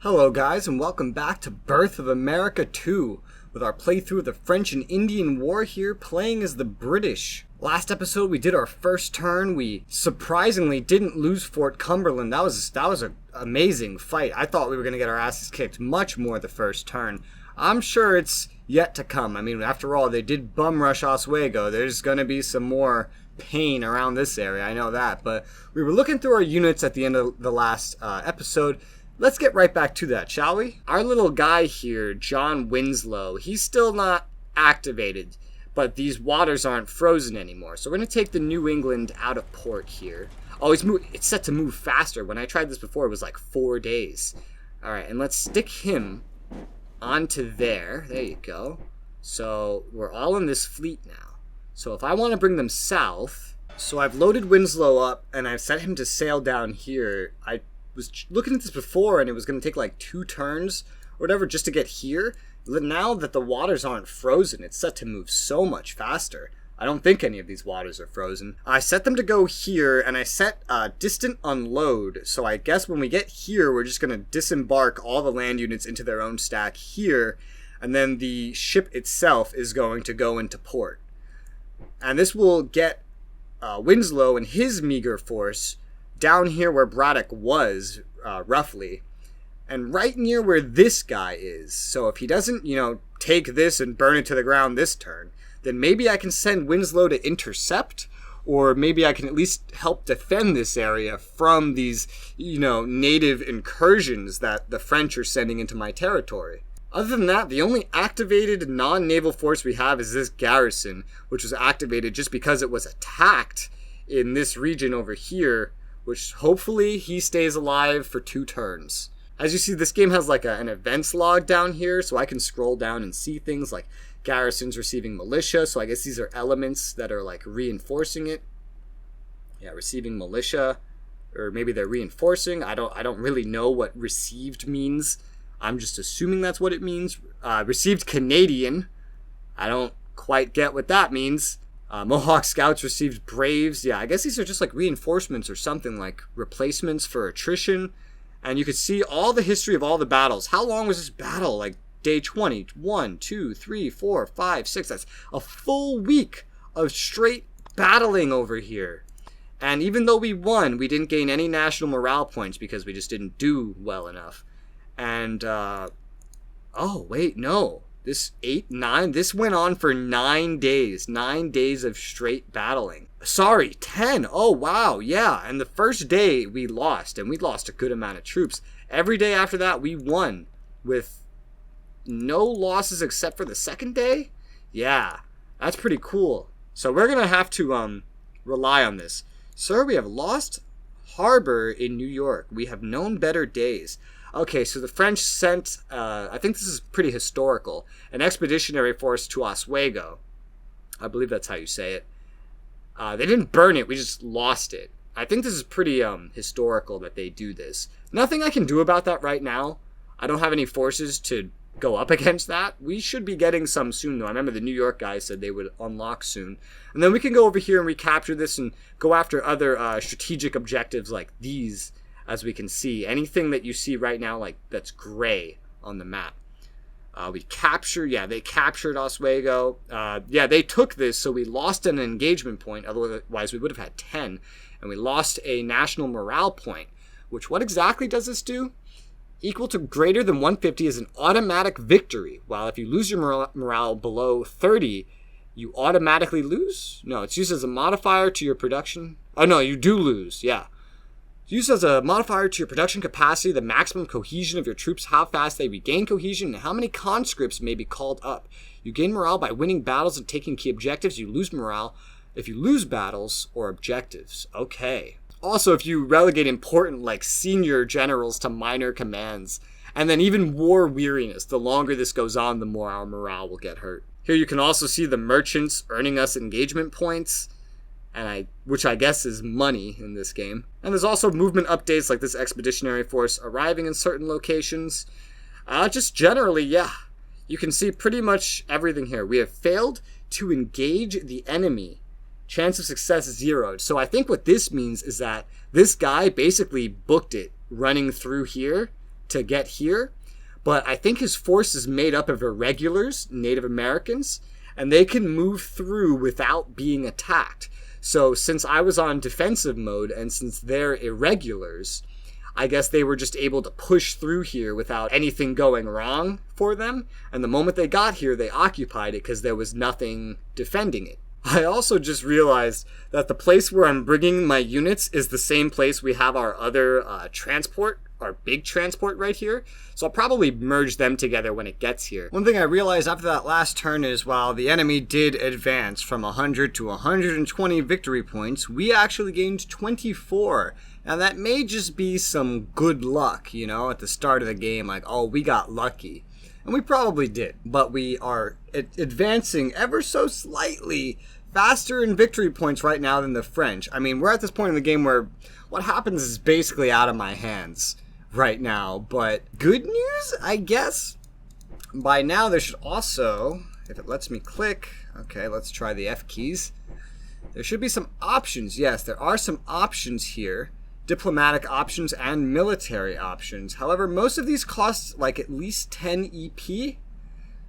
Hello guys, and welcome back to Birth of America 2, with our playthrough of the French and Indian War here, playing as the British. Last episode we did our first turn. We surprisingly didn't lose Fort Cumberland. That was an amazing fight. I thought we were going to get our asses kicked much more the first turn. I'm sure it's yet to come. I mean, after all, they did bum rush Oswego. There's going to be some more pain around this area, I know that. But we were looking through our units at the end of the last episode. Let's get right back to that, shall we? Our little guy here, John Winslow, he's still not activated, but these waters aren't frozen anymore. So we're going to take the New England out of port here. Oh, it's set to move faster. When I tried this before, it was like 4 days. All right, and let's stick him onto there. There you go. So we're all in this fleet now. So if I want to bring them south, so I've loaded Winslow up, and I've set him to sail down here. I was looking at this before and it was going to take like 2 turns or whatever just to get here. Now that the waters aren't frozen, it's set to move so much faster. I don't think any of these waters are frozen. I set them to go here, and I set distant unload, so I guess when we get here we're just going to disembark all the land units into their own stack here, and then the ship itself is going to go into port. And this will get Winslow and his meager force down here where Braddock was, roughly, and right near where this guy is. So if he doesn't, take this and burn it to the ground this turn, then maybe I can send Winslow to intercept, or maybe I can at least help defend this area from these, native incursions that the French are sending into my territory. Other than that, the only activated non-naval force we have is this garrison, which was activated just because it was attacked in this region over here, which hopefully he stays alive for 2 turns. As you see, this game has like an events log down here, so I can scroll down and see things like garrisons receiving militia. So I guess these are elements that are like reinforcing it. Yeah, receiving militia, or maybe they're reinforcing. I don't really know what received means. I'm just assuming that's what it means. Received Canadian. I don't quite get what that means. Mohawk Scouts received Braves. Yeah, I guess these are just like reinforcements or something, like replacements for attrition. And you could see all the history of all the battles. How long was this battle? Like day 20. 1, 2, 3, 4, 5, 6. That's a full week of straight battling over here. And even though we won, we didn't gain any national morale points because we just didn't do well enough. And, oh, wait, no. This 8, 9, this went on for 9 days. 9 days of straight battling. Sorry, 10. Oh, wow, yeah. And the first day we lost, and we lost a good amount of troops. Every day after that, we won with no losses except for the second day? Yeah, that's pretty cool. So we're going to have to rely on this. Sir, we have lost harbor in New York. We have known better days. Okay, so the French sent, I think this is pretty historical, an expeditionary force to Oswego. I believe that's how you say it. They didn't burn it, we just lost it. I think this is pretty historical that they do this. Nothing I can do about that right now. I don't have any forces to go up against that. We should be getting some soon, though. I remember the New York guys said they would unlock soon. And then we can go over here and recapture this and go after other strategic objectives like these. As we can see, anything that you see right now, like that's gray on the map. They captured Oswego. They took this, so we lost an engagement point. Otherwise, we would have had 10. And we lost a national morale point, which what exactly does this do? Equal to greater than 150 is an automatic victory, while if you lose your morale below 30, you automatically lose? No, it's used as a modifier to your production. Oh, no, you do lose, yeah. Used as a modifier to your production capacity, the maximum cohesion of your troops, how fast they regain cohesion, and how many conscripts may be called up. You gain morale by winning battles and taking key objectives. You lose morale if you lose battles or objectives. Okay. Also, if you relegate important, like senior generals to minor commands. And then even war weariness. The longer this goes on, the more our morale will get hurt. Here you can also see the merchants earning us engagement points. Which I guess is money in this game. And there's also movement updates like this expeditionary force arriving in certain locations. Just generally, yeah, you can see pretty much everything here. We have failed to engage the enemy. Chance of success zeroed. So I think what this means is that this guy basically booked it running through here to get here. But I think his force is made up of irregulars, Native Americans, and they can move through without being attacked. So since I was on defensive mode, and since they're irregulars, I guess they were just able to push through here without anything going wrong for them. And the moment they got here, they occupied it because there was nothing defending it. I also just realized that the place where I'm bringing my units is the same place we have our other transport, our big transport right here. So I'll probably merge them together when it gets here. One thing I realized after that last turn is while the enemy did advance from 100 to 120 victory points, we actually gained 24. Now that may just be some good luck, you know, at the start of the game, like, oh, we got lucky. And we probably did, but we are advancing ever so slightly faster in victory points right now than the French. I mean, we're at this point in the game where what happens is basically out of my hands right now. But good news, I guess. By now there should also, if it lets me click, okay, let's try the F keys. There should be some options. Yes, there are some options here. Diplomatic options and military options. However, most of these cost like at least 10 EP,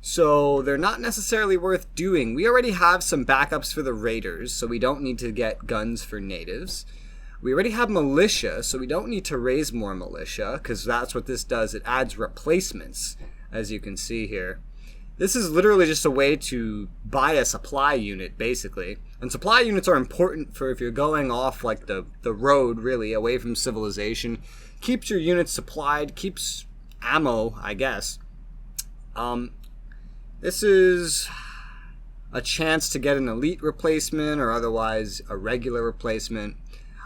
so they're not necessarily worth doing. We already have some backups for the raiders, so we don't need to get guns for natives. We already have militia, so we don't need to raise more militia, because that's what this does. It adds replacements, as you can see here. This is literally just a way to buy a supply unit, basically. And supply units are important for if you're going off like the road, really, away from civilization. Keeps your units supplied, keeps ammo, I guess. This is a chance to get an elite replacement or otherwise a regular replacement.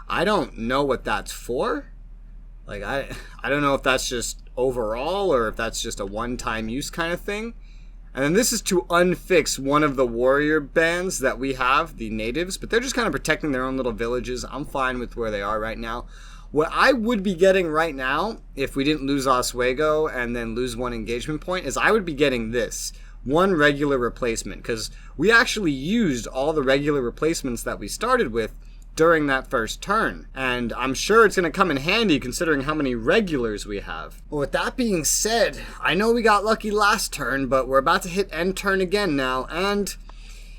I don't know what that's for. Like, I don't know if that's just overall or if that's just a one-time use kind of thing. And then this is to unfix one of the warrior bands that we have, the natives, but they're just kind of protecting their own little villages. I'm fine with where they are right now. What I would be getting right now, if we didn't lose Oswego and then lose one engagement point, is I would be getting this, one regular replacement, because we actually used all the regular replacements that we started with during that first turn. And I'm sure it's going to come in handy considering how many regulars we have. Well, with that being said, I know we got lucky last turn, but we're about to hit end turn again now, and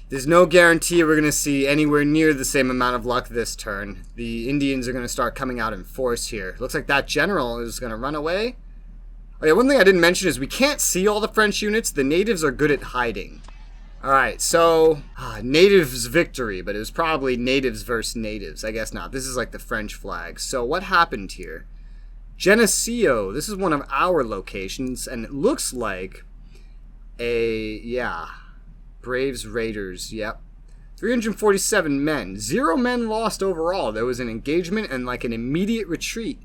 there's no guarantee we're going to see anywhere near the same amount of luck this turn. The Indians are going to start coming out in force here. Looks like that general is going to run away. Oh yeah, one thing I didn't mention is we can't see all the French units. The natives are good at hiding. Alright, so, natives victory, but it was probably natives versus natives. I guess not. This is like the French flag. So what happened here? Geneseo, this is one of our locations, and it looks like Braves Raiders, yep. 347 men. 0 men lost overall. There was an engagement and like an immediate retreat.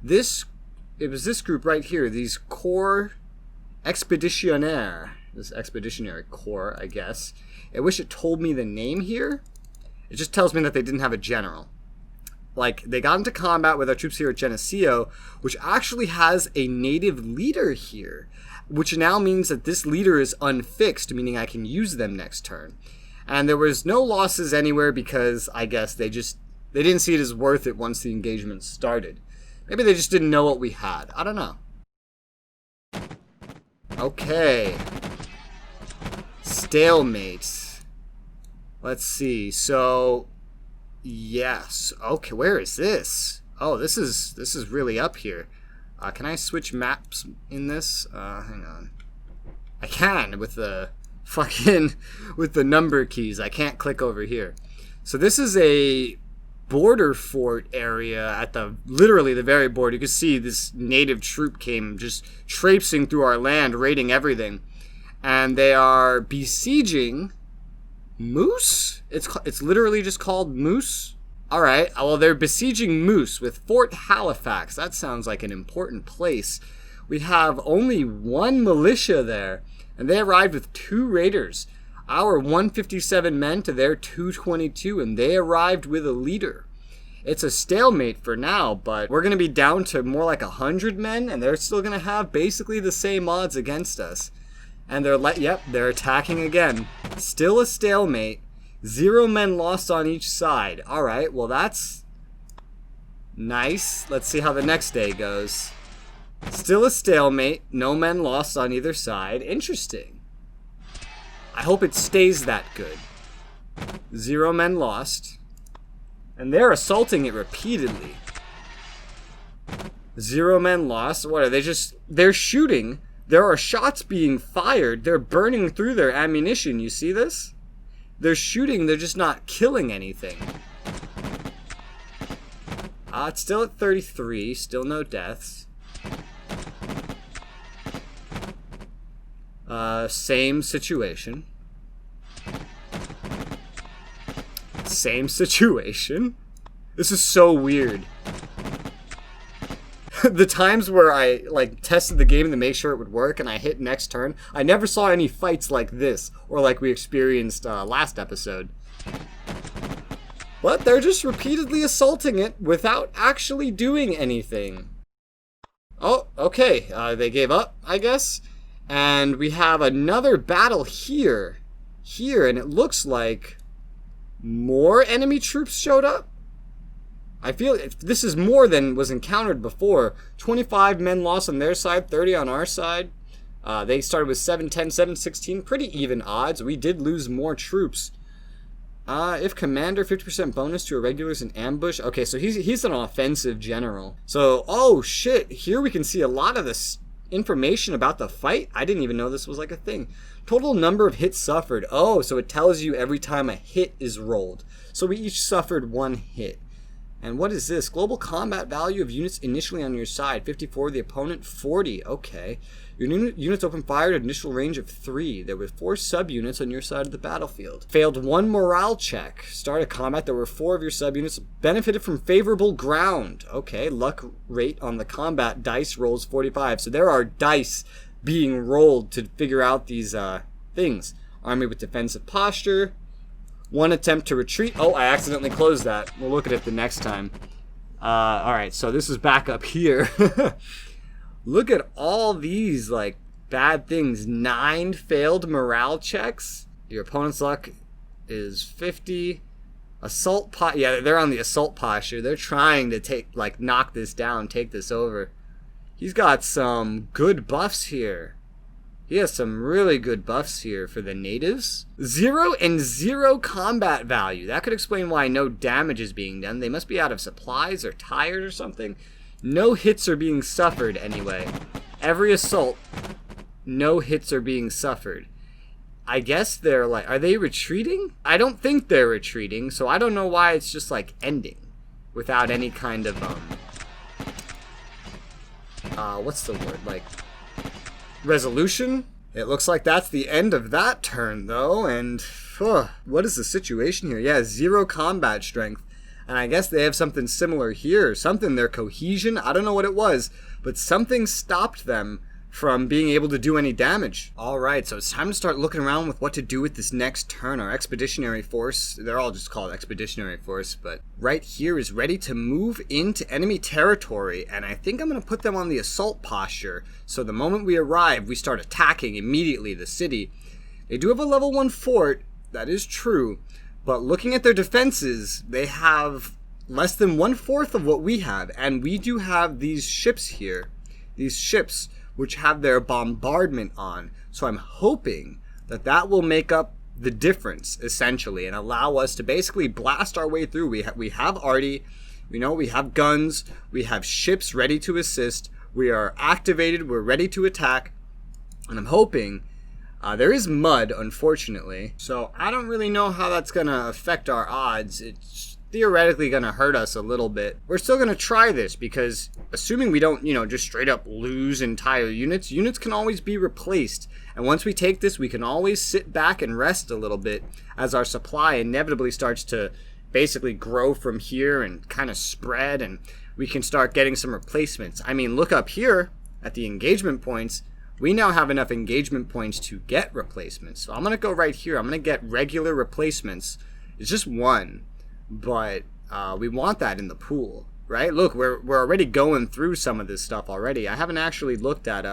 It was this group right here, these Corps Expeditionnaire. This expeditionary corps, I guess. I wish it told me the name here. It just tells me that they didn't have a general. Like, they got into combat with our troops here at Geneseo, which actually has a native leader here, which now means that this leader is unfixed, meaning I can use them next turn. And there was no losses anywhere because I guess they didn't see it as worth it once the engagement started. Maybe they just didn't know what we had. I don't know. Okay. Stalemate. Let's see. So, yes. Okay, where is this? Oh, this is really up here. Can I switch maps in this? Hang on. I can with the with the number keys. I can't click over here. So this is a border fort area at literally the very border. You can see this native troop came just traipsing through our land, raiding everything. And they are besieging Moose? It's literally just called Moose? Alright, well they're besieging Moose with Fort Halifax. That sounds like an important place. We have only 1 militia there, and they arrived with 2 raiders. Our 157 men to their 222, and they arrived with a leader. It's a stalemate for now, but we're going to be down to more like 100 men, and they're still going to have basically the same odds against us. And they're attacking again. Still a stalemate. 0 men lost on each side. Alright, well that's nice. Let's see how the next day goes. Still a stalemate. No men lost on either side. Interesting. I hope it stays that good. 0 men lost. And they're assaulting it repeatedly. 0 men lost. What are they just... They're shooting. There are shots being fired. They're burning through their ammunition. You see this? They're shooting. They're just not killing anything. It's still at 33. Still no deaths. Same situation. Same situation. This is so weird. The times where I like tested the game to make sure it would work and I hit next turn, I never saw any fights like this or like we experienced last episode. But they're just repeatedly assaulting it without actually doing anything. Oh, okay. They gave up, I guess. And we have another battle here. And it looks like more enemy troops showed up. I feel this is more than was encountered before. 25 men lost on their side, 30 on our side. They started with 7-10, 7-16. Pretty even odds. We did lose more troops. If commander, 50% bonus to irregulars in ambush. Okay, so he's an offensive general. So, oh shit, here we can see a lot of this information about the fight. I didn't even know this was like a thing. Total number of hits suffered. Oh, so it tells you every time a hit is rolled. So we each suffered 1 hit. And what is this? Global combat value of units initially on your side. 54, the opponent 40. Okay. Your units open fire at initial range of 3. There were 4 subunits on your side of the battlefield. Failed 1 morale check. Start a combat. There were 4 of your subunits. Benefited from favorable ground. Okay. Luck rate on the combat dice rolls 45. So there are dice being rolled to figure out these things. Army with defensive posture. 1 attempt to retreat. Oh, I accidentally closed that. We'll look at it the next time. Alright, so this is back up here. Look at all these, like, bad things. 9 failed morale checks. Your opponent's luck is 50. Assault yeah, they're on the assault posture. They're trying to knock this down, take this over. He's got some good buffs here. He has some really good buffs here for the natives. 0 and 0 combat value. That could explain why no damage is being done. They must be out of supplies or tired or something. No hits are being suffered anyway. Every assault, no hits are being suffered. I guess they're like, are they retreating? I don't think they're retreating, so I don't know why it's just like ending without any kind of, what's the word? Like, resolution? It looks like that's the end of that turn, though, and what is the situation here? Yeah, 0 combat strength, and I guess they have something similar here. Something, their cohesion, I don't know what it was, but something stopped them from being able to do any damage. Alright, so it's time to start looking around with what to do with this next turn. Our expeditionary force, they're all just called expeditionary force, but right here is ready to move into enemy territory, and I think I'm going to put them on the assault posture, so the moment we arrive, we start attacking immediately the city. They do have a level 1 fort, that is true, but looking at their defenses, they have less than 1/4 of what we have, and we do have these ships here, these ships which have their bombardment on. So I'm hoping that that will make up the difference, essentially, and allow us to basically blast our way through. We have arty, we have guns, we have ships ready to assist, we are activated, we're ready to attack, and I'm hoping, there is mud, unfortunately, so I don't really know how that's going to affect our odds. It's theoretically going to hurt us a little bit. We're still going to try this because assuming we don't, just straight up lose entire units can always be replaced. And once we take this, we can always sit back and rest a little bit as our supply inevitably starts to basically grow from here and kind of spread, and we can start getting some replacements. I mean, look up here at the engagement points. We now have enough engagement points to get replacements. So I'm going to go right here. I'm going to get regular replacements. It's just 1. But we want that in the pool, right? Look, we're already going through some of this stuff already. I haven't actually looked at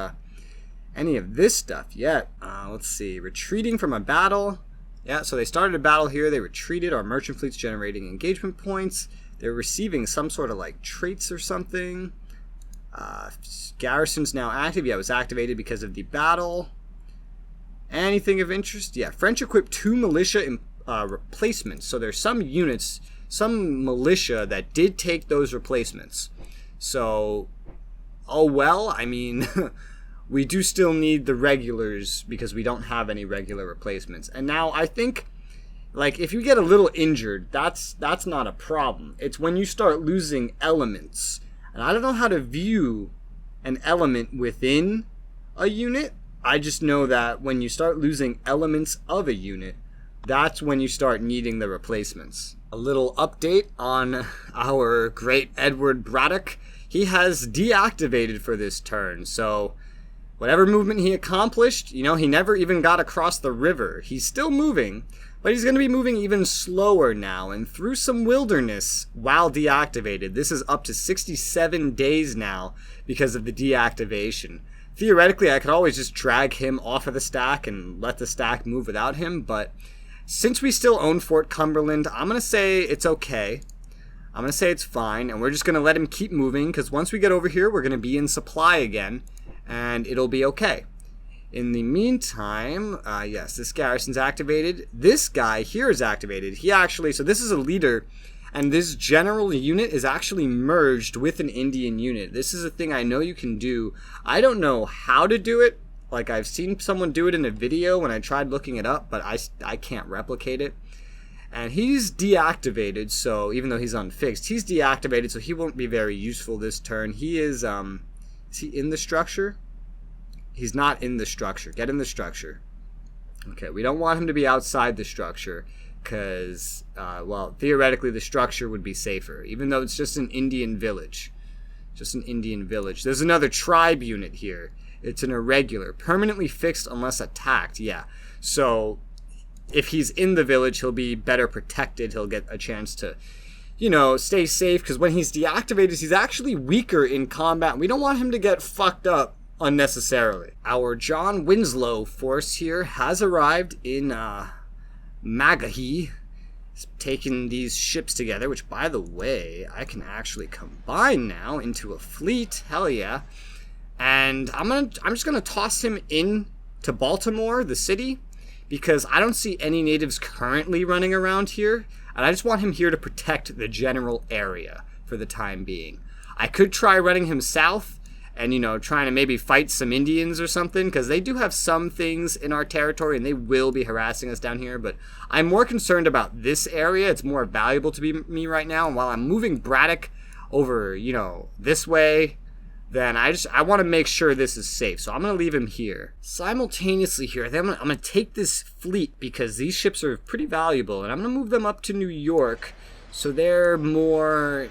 any of this stuff yet. Let's see. Retreating from a battle. Yeah, so they started a battle here. They retreated. Our merchant fleet's generating engagement points. They're receiving some sort of like traits or something. Garrison's now active. Yeah, it was activated because of the battle. Anything of interest? Yeah, French equipped 2 militia replacements. So there's some units, some militia that did take those replacements. So, oh well, I mean, we do still need the regulars because we don't have any regular replacements. And now I think, like, if you get a little injured, that's not a problem. It's when you start losing elements. And I don't know how to view an element within a unit. I just know that when you start losing elements of a unit, that's when you start needing the replacements. A little update on our great Edward Braddock. He has deactivated for this turn, so whatever movement he accomplished, he never even got across the river. He's still moving, but he's going to be moving even slower now and through some wilderness while deactivated. This is up to 67 days now because of the deactivation. Theoretically, I could always just drag him off of the stack and let the stack move without him, but since we still own Fort Cumberland, I'm going to say it's okay. I'm going to say it's fine, and we're just going to let him keep moving, because once we get over here, we're going to be in supply again, and it'll be okay. In the meantime, yes, this garrison's activated. This guy here is activated. So this is a leader, and this general unit is actually merged with an Indian unit. This is a thing I know you can do. I don't know how to do it. Like, I've seen someone do it in a video when I tried looking it up, but I can't replicate it. And he's deactivated, so even though he's unfixed, he's deactivated, so he won't be very useful this turn. He is he in the structure? He's not in the structure. Get in the structure. Okay, we don't want him to be outside the structure, because, well, theoretically the structure would be safer, even though it's just an Indian village. Just an Indian village. There's another tribe unit here. It's an irregular. Permanently fixed unless attacked. Yeah. So if he's in the village, he'll be better protected. He'll get a chance to, stay safe. Because when he's deactivated, he's actually weaker in combat. We don't want him to get fucked up unnecessarily. Our John Winslow force here has arrived in Magahi. He's taken these ships together, which, by the way, I can actually combine now into a fleet. Hell yeah. And I'm just gonna toss him in to Baltimore, the city, because I don't see any natives currently running around here, and I just want him here to protect the general area for the time being. I could try running him south and, trying to maybe fight some Indians or something, because they do have some things in our territory and they will be harassing us down here, but I'm more concerned about this area. It's more valuable to me right now, and while I'm moving Braddock over, this way, then I want to make sure this is safe. So I'm going to leave him here. Simultaneously here, then I'm going to take this fleet, because these ships are pretty valuable, and I'm going to move them up to New York so they're more,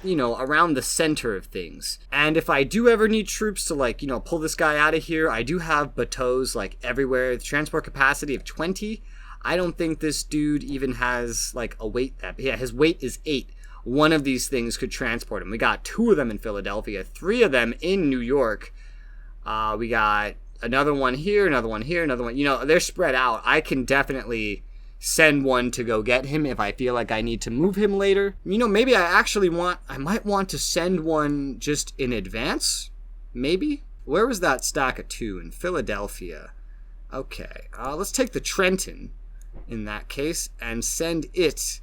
around the center of things. And if I do ever need troops to, pull this guy out of here, I do have bateaus, everywhere. The transport capacity of 20. I don't think this dude even has, a weight. Yeah, his weight is 8. One of these things could transport him. We got 2 of them in Philadelphia, 3 of them in New York. We got another one here, another one here, another one. They're spread out. I can definitely send one to go get him if I feel like I need to move him later. Maybe I might want to send one just in advance. Maybe. Where was that stack of 2? In Philadelphia. Okay. Let's take the Trenton in that case and send it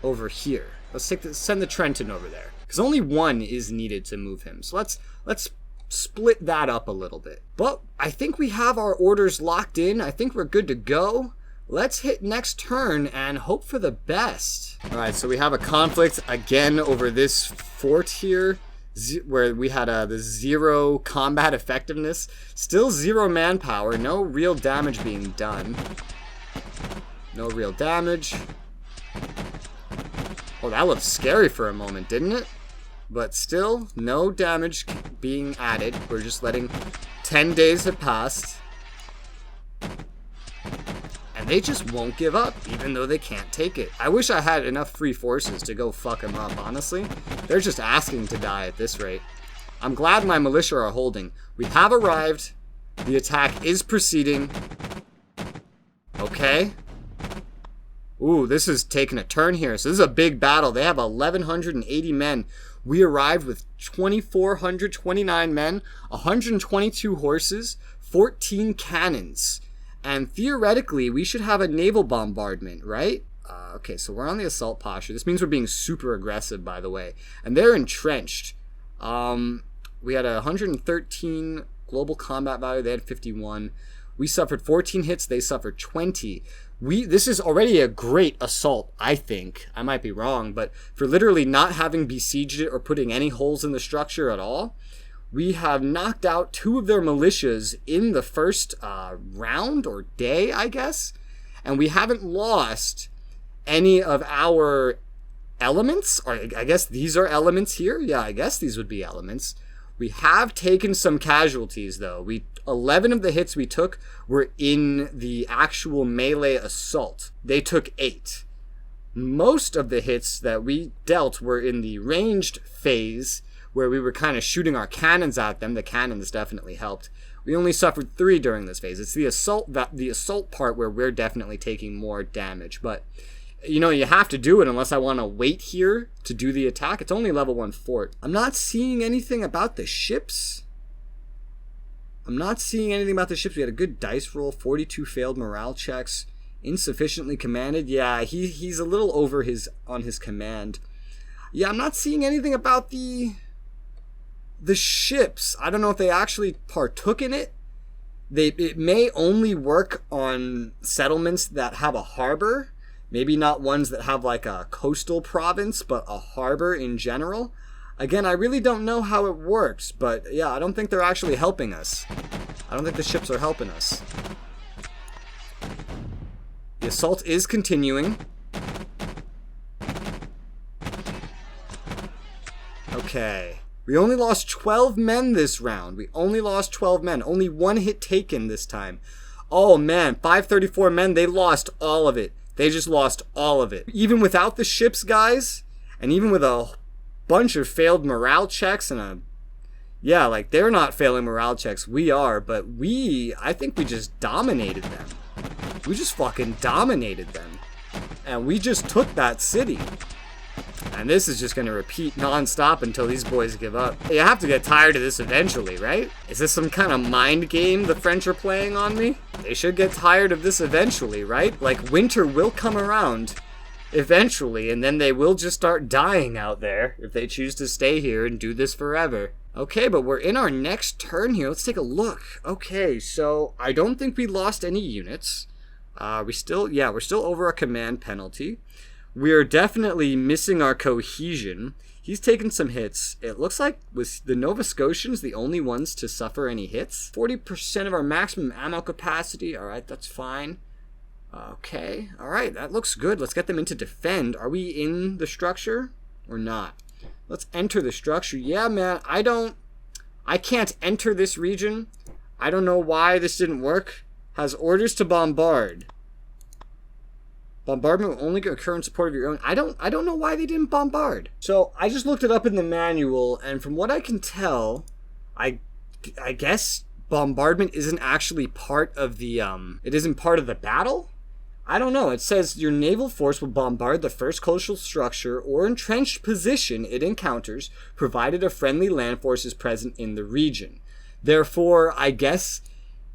over here. Let's send the Trenton over there, because only 1 is needed to move him. So let's split that up a little bit. But I think we have our orders locked in. I think we're good to go. Let's hit next turn and hope for the best. All right, so we have a conflict again over this fort here, where we had the 0 combat effectiveness. Still 0 manpower. No real damage being done. No real damage. Oh, that looked scary for a moment, didn't it? But still, no damage being added. We're just letting 10 days have passed. And they just won't give up, even though they can't take it. I wish I had enough free forces to go fuck them up, honestly. They're just asking to die at this rate. I'm glad my militia are holding. We have arrived. The attack is proceeding. Okay. Ooh, this is taking a turn here. So this is a big battle. They have 1,180 men. We arrived with 2,429 men, 122 horses, 14 cannons. And theoretically, we should have a naval bombardment, right? Okay, so we're on the assault posture. This means we're being super aggressive, by the way. And they're entrenched. We had 113 global combat value. They had 51. We suffered 14 hits. They suffered 20. This is already a great assault, I think. I might be wrong, but for literally not having besieged it or putting any holes in the structure at all, we have knocked out 2 of their militias in the first round or day, I guess. And we haven't lost any of our elements. Or I guess these are elements here. Yeah, I guess these would be elements. We have taken some casualties, though. 11 of the hits we took were in the actual melee assault. They took 8. Most of the hits that we dealt were in the ranged phase, where we were kind of shooting our cannons at them. The cannons definitely helped. We only suffered 3 during this phase. It's the assault part where we're definitely taking more damage. But, you know, you have to do it unless I want to wait here to do the attack. It's only level 1 fort. I'm not seeing anything about the ships. We had a good dice roll, 42 failed morale checks, insufficiently commanded. Yeah, he's a little over on his command. Yeah, I'm not seeing anything about the ships. I don't know if they actually partook in it. It may only work on settlements that have a harbor. Maybe not ones that have like a coastal province, but a harbor in general. Again, I really don't know how it works, but yeah, I don't think they're actually helping us. I don't think the ships are helping us. The assault is continuing. Okay. We only lost 12 men this round. Only 1 hit taken this time. Oh man, 534 men, they lost all of it. They just lost all of it. Even without the ships, guys, and even with a bunch of failed morale checks and they're not failing morale checks. We are, but I think we just dominated them. We just fucking dominated them. And we just took that city. And this is just going to repeat non-stop until these boys give up. You have to get tired of this eventually, right? Is this some kind of mind game the French are playing on me? They should get tired of this eventually, right? Like, winter will come around eventually, and then they will just start dying out there if they choose to stay here and do this forever. Okay, but we're in our next turn here. Let's take a look. Okay, so I don't think we lost any units. We're still over our command penalty. We're definitely missing our cohesion. He's taken some hits. It looks like was the Nova Scotians the only ones to suffer any hits. 40% of our maximum ammo capacity. All right, that's fine. Okay, all right, that looks good. Let's get them into defend. Are we in the structure or not? Let's enter the structure. Yeah, man, I can't enter this region. I don't know why this didn't work. Has orders to bombard. Bombardment will only occur in support of your own. I don't know why they didn't bombard. So I just looked it up in the manual, and from what I can tell, I guess bombardment isn't actually part of the it isn't part of the battle. I don't know. It says your naval force will bombard the first coastal structure or entrenched position it encounters, provided a friendly land force is present in the region. Therefore, I guess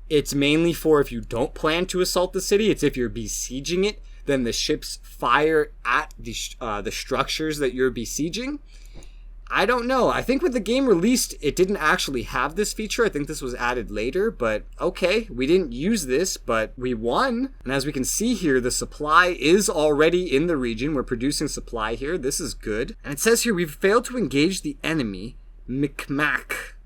it's mainly for if you don't plan to assault the city. It's if you're besieging it, then the ships fire at the structures that you're besieging. I don't know. I think when the game released, it didn't actually have this feature. I think this was added later, but okay, we didn't use this, but we won. And as we can see here, the supply is already in the region. We're producing supply here. This is good. And it says here, we've failed to engage the enemy, Big Mac,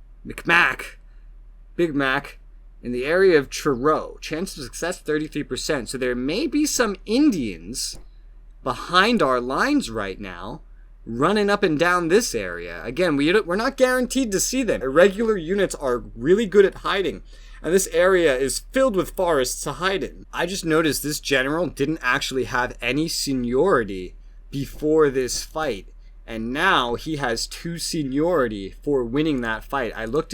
in the area of Truro. Chance of success, 33%. So there may be some Indians behind our lines right now, running up and down this area. Again, we're not guaranteed to see them. Irregular units are really good at hiding, and this area is filled with forests to hide in. I just noticed this general didn't actually have any seniority before this fight, and now he has 2 seniority for winning that fight. I looked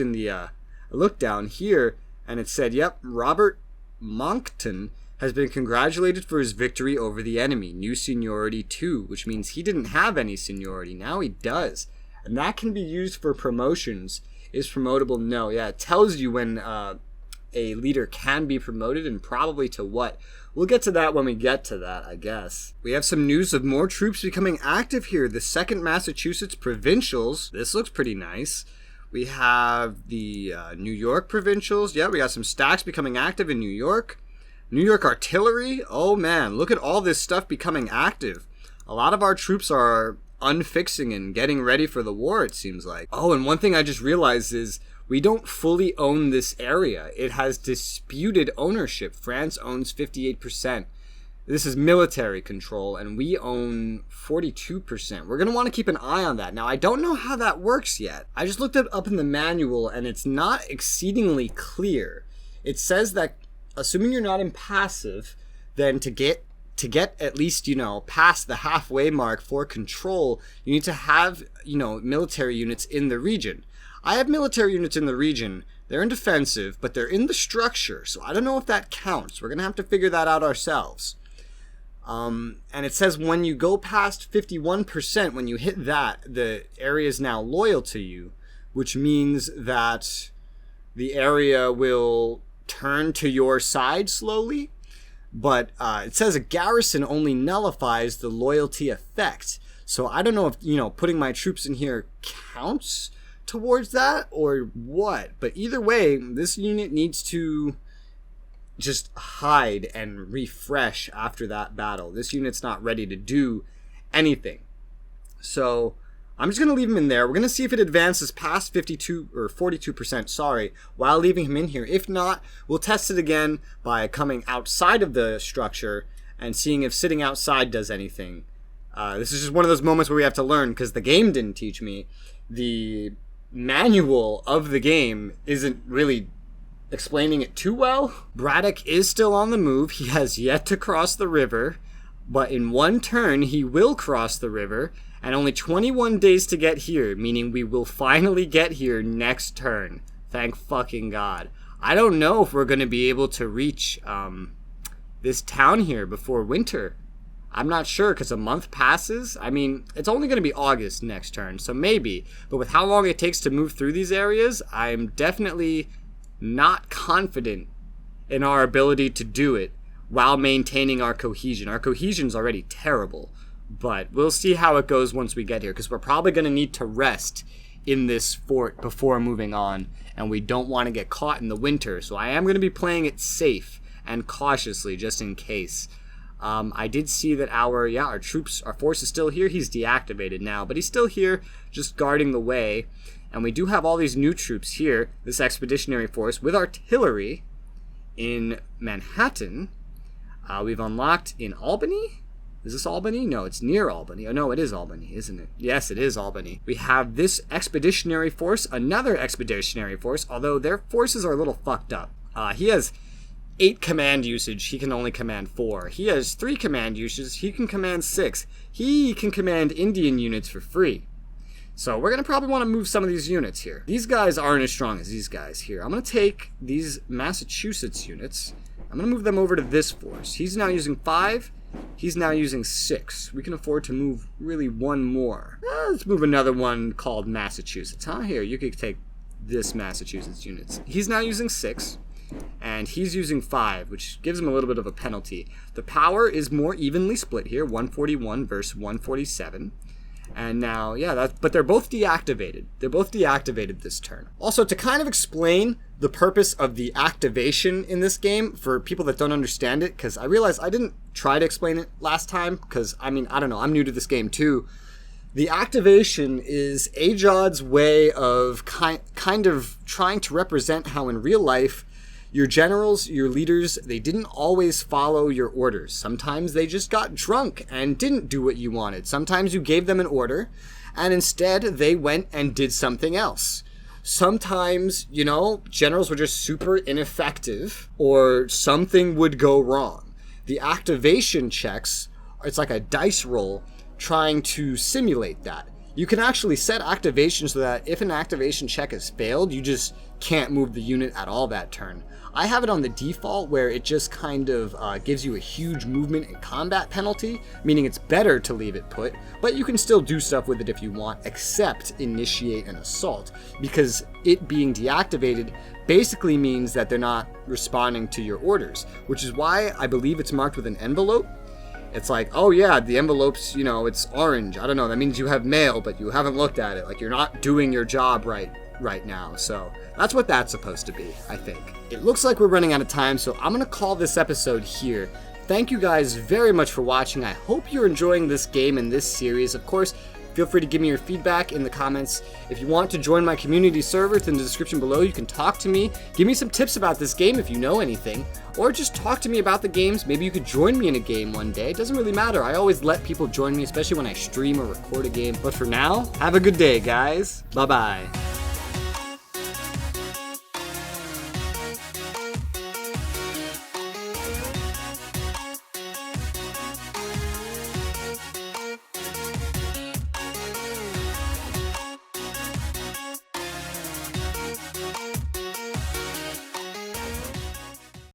down here, and it said, yep, Robert Monckton has been congratulated for his victory over the enemy. New seniority 2, which means he didn't have any seniority. Now he does. And that can be used for promotions. Is promotable? No. Yeah, it tells you when a leader can be promoted and probably to what. We'll get to that when we get to that, I guess. We have some news of more troops becoming active here. The 2nd Massachusetts Provincials. This looks pretty nice. We have the New York Provincials. Yeah, we got some stacks becoming active in New York. New York Artillery. Oh man, look at all this stuff becoming active. A lot of our troops are unfixing and getting ready for the war, it seems like. Oh, and one thing I just realized is we don't fully own this area. It has disputed ownership. France owns 58%. This is military control, and we own 42%. We're going to want to keep an eye on that. Now, I don't know how that works yet. I just looked it up in the manual, and it's not exceedingly clear. It says that, assuming you're not impassive, then to get at least, past the halfway mark for control, you need to have, military units in the region. I have military units in the region. They're in defensive, but they're in the structure, so I don't know if that counts. We're going to have to figure that out ourselves. And it says when you go past 51%, when you hit that, the area is now loyal to you, which means that the area will turn to your side slowly. But it says a garrison only nullifies the loyalty effect. So I don't know if, putting my troops in here counts towards that or what. But either way, this unit needs to just hide and refresh after that battle. This unit's not ready to do anything. So I'm just going to leave him in there. We're going to see if it advances past 52 or 42%, while leaving him in here. If not, we'll test it again by coming outside of the structure and seeing if sitting outside does anything. This is just one of those moments where we have to learn, because the game didn't teach me. The manual of the game isn't really explaining it too well. Braddock is still on the move. He has yet to cross the river, but in one turn he will cross the river. And only 21 days to get here, meaning we will finally get here next turn. Thank fucking God. I don't know if we're going to be able to reach this town here before winter. I'm not sure, because a month passes. I mean, it's only going to be August next turn, so maybe. But with how long it takes to move through these areas, I'm definitely not confident in our ability to do it while maintaining our cohesion. Our cohesion's already terrible. But we'll see how it goes once we get here, because we're probably going to need to rest in this fort before moving on, and we don't want to get caught in the winter. So I am going to be playing it safe and cautiously, just in case. I did see that our force is still here. He's deactivated now, but he's still here, just guarding the way. And we do have all these new troops here, this expeditionary force with artillery in Manhattan. We've unlocked in Albany. Is this Albany? No, it's near Albany. Oh, no, it is Albany, isn't it? Yes, it is Albany. We have this expeditionary force, another expeditionary force, although their forces are a little fucked up. He has 8 command usage. He can only command 4. He has 3 command uses. He can command 6. He can command Indian units for free. So we're going to probably want to move some of these units here. These guys aren't as strong as these guys here. I'm going to take these Massachusetts units. I'm going to move them over to this force. He's now using 5. He's now using 6. We can afford to move really one more. Let's move another one called Massachusetts. Here, you could take this Massachusetts units. He's now using 6, and he's using 5, which gives him a little bit of a penalty. The power is more evenly split here, 141 versus 147. And now, but they're both deactivated. They're both deactivated this turn. Also, to kind of explain the purpose of the activation in this game for people that don't understand it, because I realized I didn't try to explain it last time, because, I don't know, I'm new to this game too. The activation is Ajod's way of kind of trying to represent how in real life your generals, your leaders, they didn't always follow your orders. Sometimes they just got drunk and didn't do what you wanted. Sometimes you gave them an order, and instead they went and did something else. Sometimes, generals were just super ineffective, or something would go wrong. The activation checks, it's like a dice roll trying to simulate that. You can actually set activation so that if an activation check has failed, you just can't move the unit at all that turn. I have it on the default where it just kind of gives you a huge movement and combat penalty, meaning it's better to leave it put, but you can still do stuff with it if you want, except initiate an assault, because it being deactivated basically means that they're not responding to your orders, which is why I believe it's marked with an envelope. It's like, oh yeah, the envelope's, it's orange. I don't know, that means you have mail, but you haven't looked at it. Like, you're not doing your job right now. So that's what that's supposed to be, I think. It looks like we're running out of time, so I'm gonna call this episode here. Thank you guys very much for watching. I hope you're enjoying this game and this series. Of course, feel free to give me your feedback in the comments. If you want to join my community server, it's in the description below. You can talk to me, give me some tips about this game if you know anything, or just talk to me about the games. Maybe you could join me in a game one day. It doesn't really matter. I always let people join me, especially when I stream or record a game. But for now, have a good day, guys. Bye-bye.